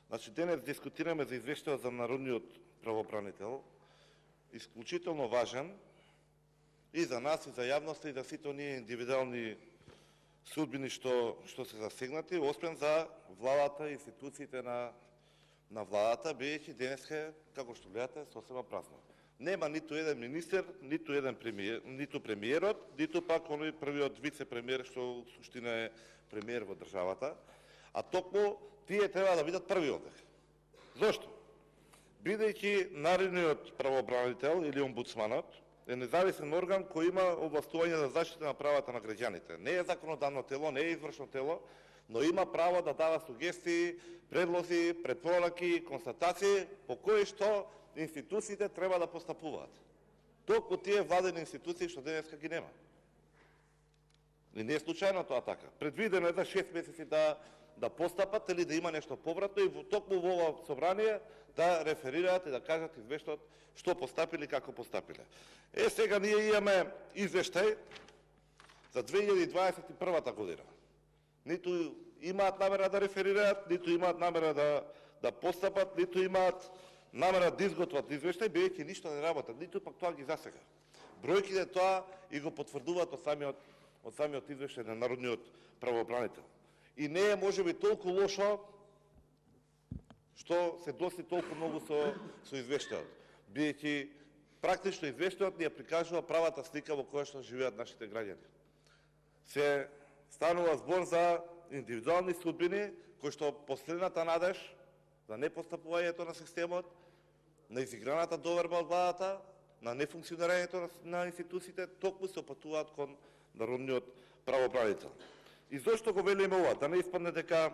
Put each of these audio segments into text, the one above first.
Значи, денес дискутираме за извештајот за народниот правобранител, исклучително важен и за нас, и за јавноста, и за сите оние индивидуални судбини што се засегнати, освен за владата и институциите на владата, бидејќи денеска, како што гледате, сосема празно. Нема ниту еден министер, ниту еден премиер, ниту премиерот, ниту пак оној првиот вице-премиер што в суштина е премиер во државата, а токму тие треба да бидат први овде. Зошто? Бидејќи народниот правобранител или омбудсманот е независен орган кој има овластување за заштита на правата на граѓаните. Не е законодавно тело, не е извршно тело, но има право да дава сугестии, предлози, препораки, констатации по кои што институциите треба да постапуваат. Толку тие владени институции што денеска ги нема. И не е случајно тоа така. Предвидено е за 6 месеци да постапат или да има нешто повратно и токму во ова собрание да реферираат и да кажат извештајот што постапиле и како постапиле. Сега ние имаме извештај за 2021 година. Ниту имаат намера да реферираат, ниту имаат намера да постапат, ниту имаат намера да изготват извештај, бидејќи ништо не работат, ниту пак тоа ги засега. Бројките тоа и го потврдуваат од самиот извештај на народниот правобранител. И не е можеби толку лошо што се доси толку многу со извештајот, бидејќи практично извештајот ни ја прикажува правата слика во која што живеат нашите граѓани. Се станува збор за индивидуални судбини кои што последната надеж за непостапувањето на системот, на изиграната доверба од владата, на нефункционирањето на институциите, токму се опатуваат кон народниот правобранител. И зошто го велиме ова? Да не испадне дека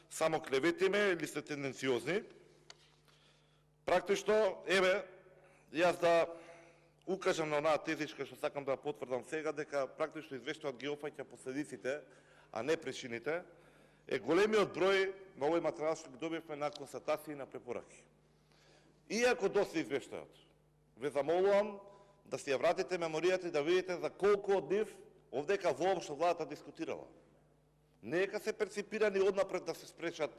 само клеветиме или сте тенденциозни. Практично, јас да укажам на онаа тезичка што сакам да потврдам сега, дека практично извештајот ги опфаќа последиците, а не причините, е големиот број на овој материјал што ги добивме на констатации и на препораки. Иако доста извештајот, ве замолувам да си ја вратите меморијата и да видите за колку од нив овдека воопшто владата дискутирала. Нека се перципирани однапред да се спречат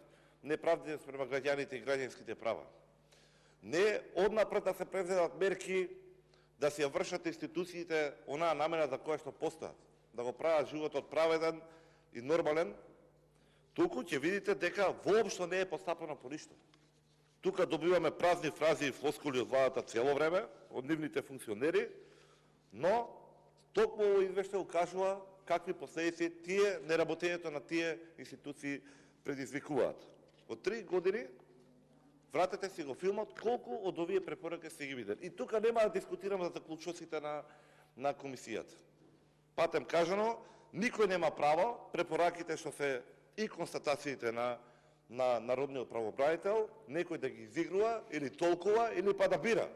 неправдите спрема граѓаните и граѓанските права. Не однапред да се презедат мерки да се ја вршат институциите онаа намера за која што постојат, да го прават животот праведен и нормален, туку ќе видите дека воопшто не е постапено по ништо. Тука добиваме празни фрази и флоскули од владата цело време, од нивните функционери, но токму овој извештај укажува какви последици неработењето на тие институции предизвикуваат. Од 3 години, вратете си го филмот, колку од овие препораки сте ги видели. И тука нема да дискутираме за заклучоците на комисијата. Патем кажано, никој нема право препораките што се и констатациите на народниот правобранител, некој да ги изигрува или толкува, или па да бира.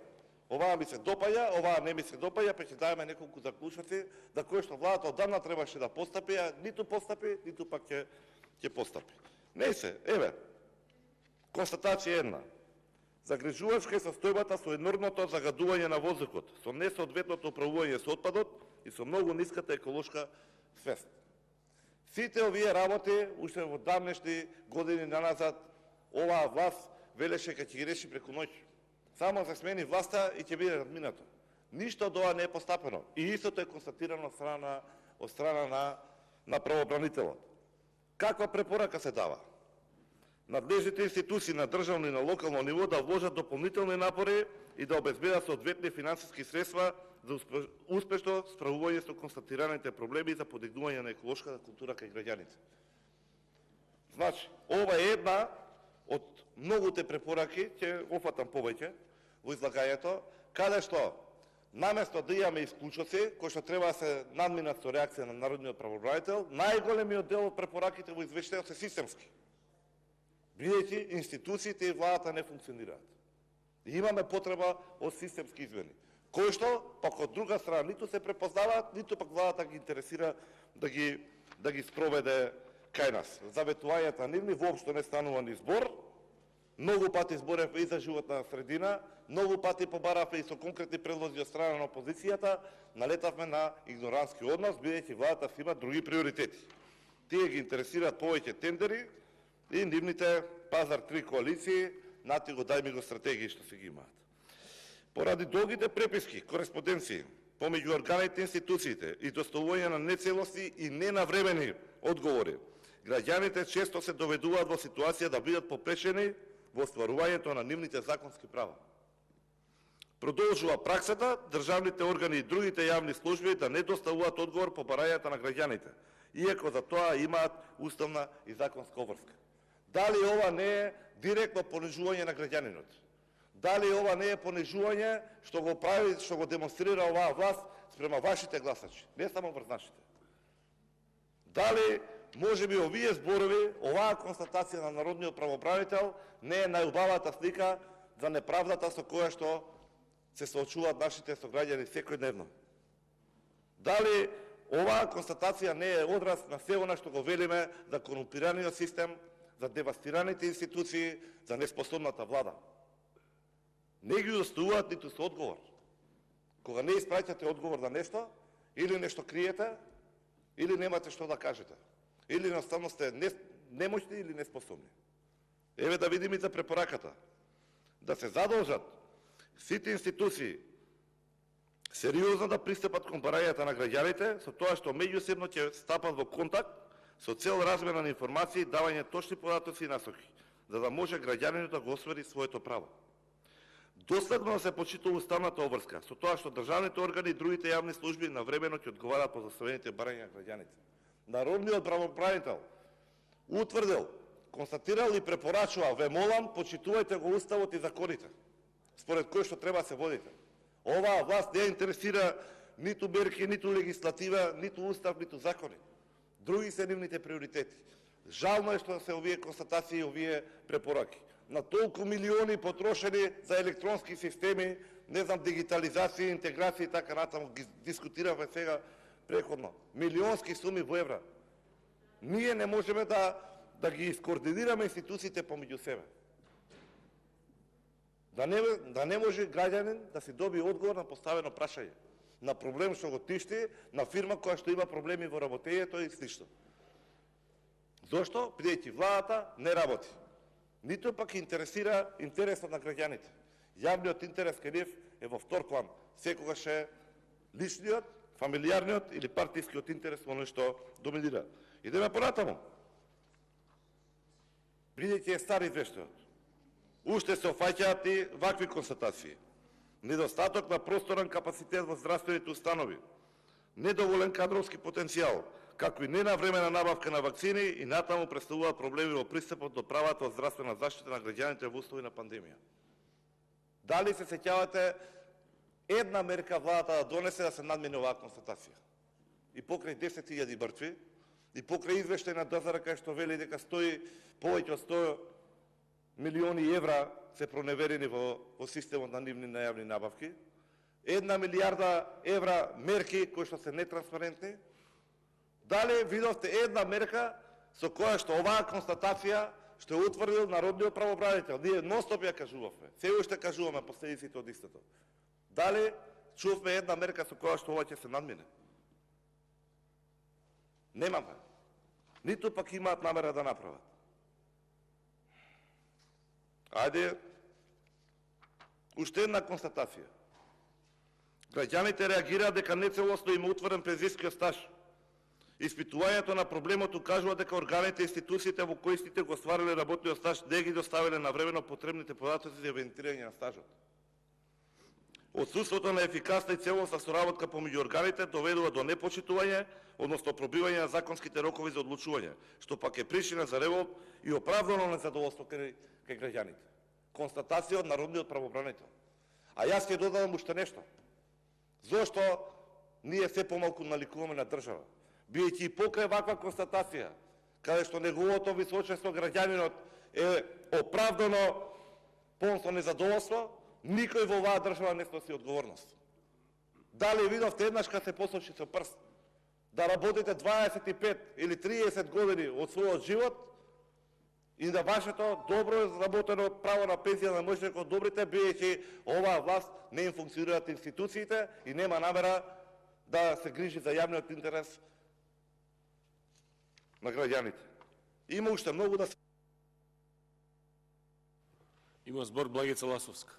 Оваа ми се допаѓа, оваа не ми се допаѓа, па ќе даеме неколку заклучоци за кои што владата одамна требаше да постапи, а ниту постапи, ниту пак ќе постапи. Не се, констатација една. Загрижувачка е состојбата со енормното загадување на воздухот, со несоодветното управување со отпадот и со многу ниската еколошка свест. Сите овие работи, уште во давнешни години наназад, оваа власт велеше ка ќе ги реши преку ноќ. Само се смени власта и ќе биде надминато. Ништо од ова не е постапено. И истото е констатирано од страна на правобранителот. Каква препорака се дава? Надлежните институции на државно и на локално ниво да вложат дополнителни напори и да обезбедат соодветни финансиски средства за успешно справување со констатираните проблеми за подигнување на еколошката култура кај граѓаните. Значи, ова е една од многуте препораки, ќе офатам повеќе во излагањето, каде што наместо да имаме исклучоци, кои што треба да се надминат со реакција на народниот правобранител, најголемиот дел од препораките во извештајот се системски. Бидејќи институциите и владата не функционираат. И имаме потреба од системски измени, кои што пак од друга страна ниту се препознаваат, ниту пак владата ги интересира да ги спроведе кај нас. Заветувањата нивни воопшто не станува ни збор. Многу пати зборевме и за животна средина, многу пати побаравме и со конкретни предлози од страна на опозицијата, налетавме на игнорантски однос, бидејќи владата си има други приоритети. Тие ги интересираат повеќе тендери и нивните пазар 3 коалиции, нати го дај ми го стратегии што се ги имаат. Поради долгите преписки, кореспонденции помеѓу органите и институциите и доставување на нецелости и ненавремени одговори, граѓаните често се доведуваат во ситуација да бидат попречени во остварувањето на нивните законски права. Продолжува праксата државните органи и другите јавни служби да не доставуваат одговор по барањата на граѓаните, иако за тоа имаат уставна и законска обврска. Дали ова не е директно понижување на граѓанинот? Дали ова не е понижување што го прави, што го демонстрира оваа власт спрема вашите гласачи, не само врз нашите? Дали можеби овие зборови, оваа констатација на народниот правобранител не е најубавата слика за неправдата со која што се соочуваат нашите сограѓани секојдневно? Дали оваа констатација не е одраз на се она што го велиме за корумпираниот систем, за девастираните институции, за неспособната влада? Не ги доставуваат ниту со одговор. Кога не испраќате одговор на нешто, или нешто криете, или немате што да кажете. Или едноставно сте немоćни или неспособни. Еве да видиме за препораката. Да се задолжат сите институции сериозно да пристапат кон барањата на граѓаните, со тоа што меѓусебно ќе стапат во контакт со цел размена на информации и давање точни податоци и насоки, за да може граѓанинот да го оствари своето право. Доследно се почитува уставната обврска, со тоа што државните органи и другите јавни служби навремено ќе одговараат по заставените барања на граѓаните. Народниот правобранител утврдил, констатирал и препорачува: ве молам, почитувајте го уставот и законите, според кои што треба се водите. Оваа власт не интересира ниту мерки, ниту легислатива, ниту устав, ниту закони. Други се нивните приоритети. Жално е што се овие констатации и овие препораки. На толку милиони потрошени за електронски системи, не знам, дигитализација, интеграција и така натаму, ги дискутиравме сега преходно. Милионски суми во евра. Ние не можеме да ги искоординираме институциите помеѓу себе. Да не може граѓанин да си доби одговор на поставено прашање, на проблем што го тишти, на фирма која што има проблеми во работењето и слично. Зошто? Бидејќи владата не работи. Ниту пак интересира интересот на граѓаните. Јавниот интерес кај нив е во втор план. Секогаш е личниот, фамилиарниот или партискиот интерес во нешто доминира. Идеме понатаму. Бидејќи е стар извештајот, уште се офаќаат и вакви констатации. Недостаток на просторен капацитет во здравствените установи, недоволен кадровски потенцијал, како и ненавремена набавка на вакцини и натаму представуваат проблеми во пристапот до правата од здравствена заштита на граѓаните во услови на пандемија. Дали се сеќавате една мерка владата да донесе да се надмине оваа констатација? И покрај 10.000 мртви, и покрај извештај на ДЗР кај што вели дека стои повеќе од 100 милиони евра се проневерени во системот на нивни најавни набавки, 1 милијарда евра мерки кои што се нетранспарентни. Дали видовте една мерка со која што оваа констатација што е утврдил народниот правобранител? Ние нонстоп ја кажувавме, се уште кажуваме последиците од истото. Дали чувме една мерка со која што ова ќе се надмине? Немаме. Ниту пак имаат намера да направат. Ајде, уште една констатација. Граѓаните реагираат дека нецелосно им утворен пензискиот стаж. Испитувањето на проблемот укажува дека органите и институциите во кои сите го ствариле работниот стаж не ги доставиле навремено потребните податоци за инвентирање на стажот. Отсутството на ефикасна и целосна соработка помеѓу органите доведува до непочитување, односно пробивање на законските рокови за одлучување, што пак е причина за револт и оправдано незадоволство кај граѓаните. Констатација од народниот правобранител. А јас ќе додадам уште нешто. Зошто ние се помалку наликуваме на држава? Бидејќи и покрај ваква констатација, каде што неговото височество граѓанинот е оправдано полн со незадоволство, никој во оваа држава не сноси одговорност. Дали видовте еднаш кога се посочи со прст да работите 25 или 30 години од својот живот и да вашето добро изработено право на пензија да можете да го одобрите, бидејќи оваа власт не им функционираат институциите и нема намера да се грижи за јавниот интерес на граѓаните. Има уште многу да се Има збор Благица Ласовска.